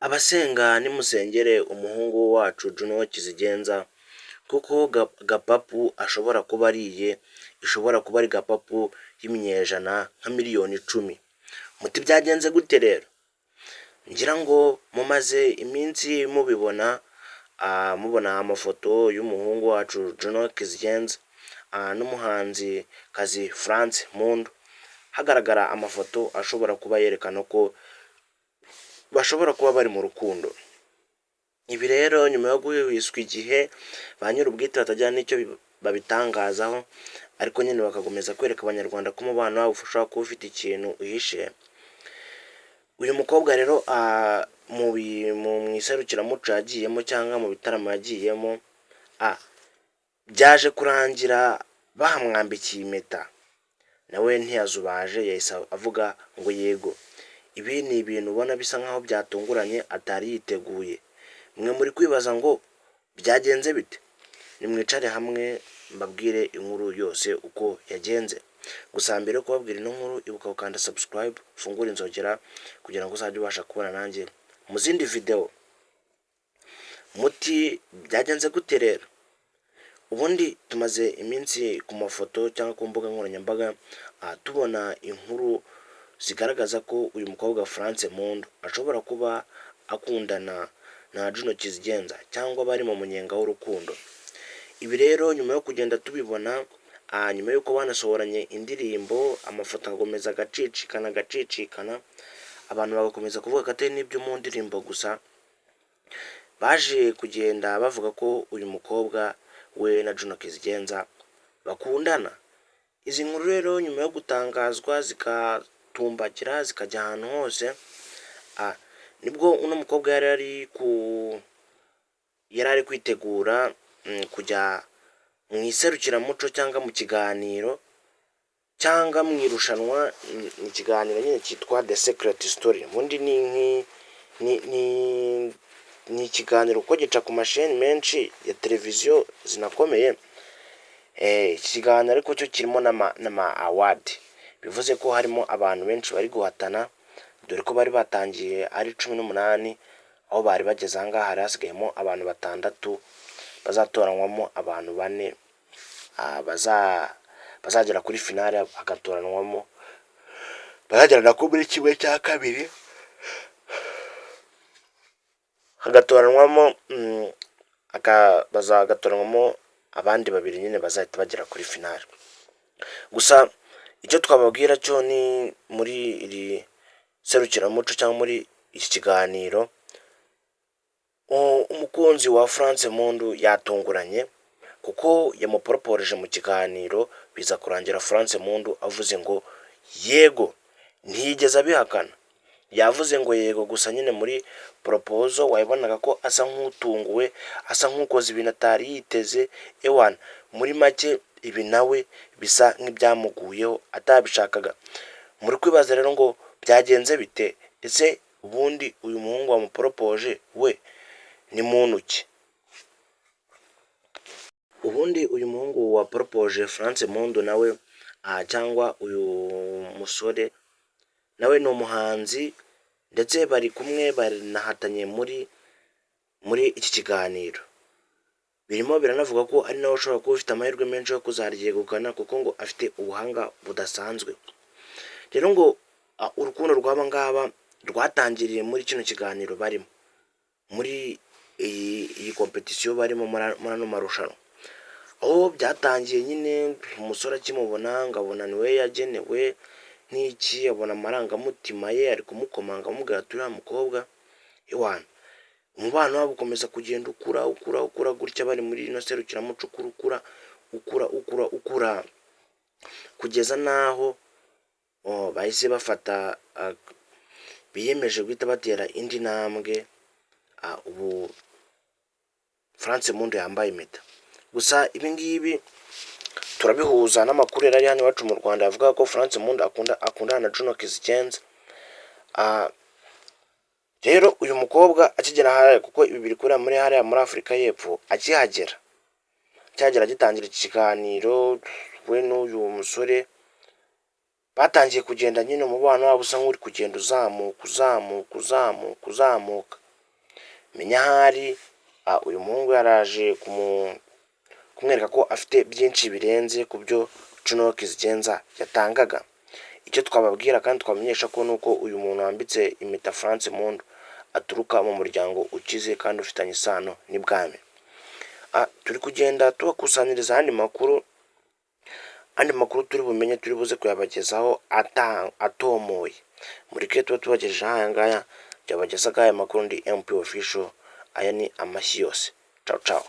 Abasenga nimusengere umuhungu wacu Juno Kizigenza kuko Gapapu ashobora kuba ariye, ishobora kuba ari Gapapu y'iminyejana nka miliyoni 10. Muti byagenze gute rero? Ngira ngo mumaze iminsi mubona amafoto y'umuhungu wacu Juno Kizigenza n'umuhanzi kazi France Mundu, hagaragara amafoto ashobora kuba yerekana ko bashobora kuba bari mu rukundo. Ibi rero nyuma yo guhwiswa igihe ba nyir'ubwite batajyana n'icyo babitangazaho, ariko nyine bakakomeza kwereka abanyarwanda ko umubano wabo ushobora kuba ufite ikintu uhishe. Uyu mukobwa rero mu iserukiramuco yagiyemo cyangwa mu bitaramo yagiyemo, byaje kurangira bahamwambikiye impeta, nawe ntiyazubaje, yahise avuga ngo yego. Ibi ni ibintu ubona bisa nkaho byatunguranye atari yiteguye. Mwe muri kwibaza ngo byagenze bite? Nimwicare hamwe mbabwire inkuru yose uko yagenze. Gusa mbere yo kubabwira ino nkuru, ibuka gukanda subscribe, ufungure inzogera kugira ngo uzajye ubasha kubona nanjye mu zindi video. Muti byagenze gute rero? Ubundi tumaze iminsi ku mafoto cyangwa ku mbuga nkoranyambaga tubona inkuru zigaragaza ko uyu mukobwa France Mundu ashobora kuba akundana na Juno Kizigenza cyangwa bari mu munyenga w'urukundo. Ibi rero nyuma yo kugenda tubibona, nyuma yuko banasohoranye indirimbo, amafoto agakomeza agacicikana, abantu bagakomeza kuvuga ko atari n'ibyo mu ndirimbo gusa, baje kugenda bavuga ko uyu mukobwa we na Juno Kizigenza bakundana. Izi nkuru rero nyuma yo gutangazwa zikatumbagira zikajya ahantu hose, nibwo uno mukobwa yari ari kwitegura kujya mu iserukiramuco cyangwa mu kiganiro cyangwa mu irushanwa. Mu kiganiro nyine cyitwa The Secret Story. Ubundi ni ikiganiro uko gica ku masheni menshi ya televiziyo zinakomeye. Iki kiganiro ariko cyo kirimo n'ama award, bivuze ko harimo abantu benshi bari guhatana, dore ko bari batangiye ari 18, aho bari bageze aha ngaha hari hasigayemo abantu 6 bazatoranwamo abantu 4 bazagera kuri finale, bazagera na muri kimwe cya kabiri, bazagatoranwamo abandi 2 nyine bazahita bagera kuri finale. Gusa icyo twababwira cyo ni muri iri serukiramuco cyangwa muri iki kiganiro, umukunzi wa France Mundu yatunguranye kuko yamuporoporeje mu kiganiro, biza kurangira France Mundu avuze ngo yego, ntiyigeze abihakana. Yavuze ngo yego gusa nyine muri proposal wayibonaga ko asa nk'utunguwe, asa nk'ukoze ibintu atari yiteze. Muri make ibi nawe bisa nk'ibyamuguyeho atabishakaga. Muri kwibaza rero ngo byagenze bite? Ese ubundi uyu muhungu wamuporopoje we ni muntu ki? Ubundi uyu muhungu waporopoje France Mundu nawe cyangwa uyu musore nawe ni umuhanzi, ndetse bari kumwe baranahatanye muri iki kiganiro. Birimo biranavuga ko ari nawe ushobora kuba ufite amahirwe menshi yo kuzaryegukana kuko ngo afite ubuhanga budasanzwe. Rero ngo urukundo rw'aba ngaba rwatangiriye muri kino kiganiro barimo, muri iyi competition barimo muri ano marushanwa, aho byatangiye nyine umusore akimubona ngabona niwe yagenewe n'iki, abona amarangamutima ye ari kumukomanga amubwira ati uriya mukobwa umubano wabo ukomeza kugenda ukura gutya bari muri ino serukiramuco, ukura kugeza n'aho bahise biyemeje guhita batera indi ntambwe. Ubu France Mundu yambaye impeta. Gusa ibi ngibi turabihuza n'amakuru yari hano iwacu mu Rwanda avuga ko France Mundu akundana na Juno Kizigenza. Rero uyu mukobwa akigera hariya, kuko ibi biri kurira muri Afurika y'Epfo, akihagera gitangira iki kiganiro, we n'uyu musore batangiye kugenda nyine umubano wabo usa nk'uri kugenda uzamuka. menya ahari. Uyu muhungu yaraje kumwereka ko afite byinshi birenze ku byo Juno Kizigenza yatangaga. Icyo twababwira kandi twamenyesha ko nuko uyu muntu wambitse impeta France Mpundu aturuka mu muryango ukize kandi ufitanye isano n'ibwami. Turi kugenda tubakusaniriza andi makuru turi bumenye, turi buze kuyabagezaho atomoye. Muri ke tuba tubagejeje aya ngaya byabagezaga aya makuru ndi MP Official. Aya ni amashyi yose. Ciao ciao.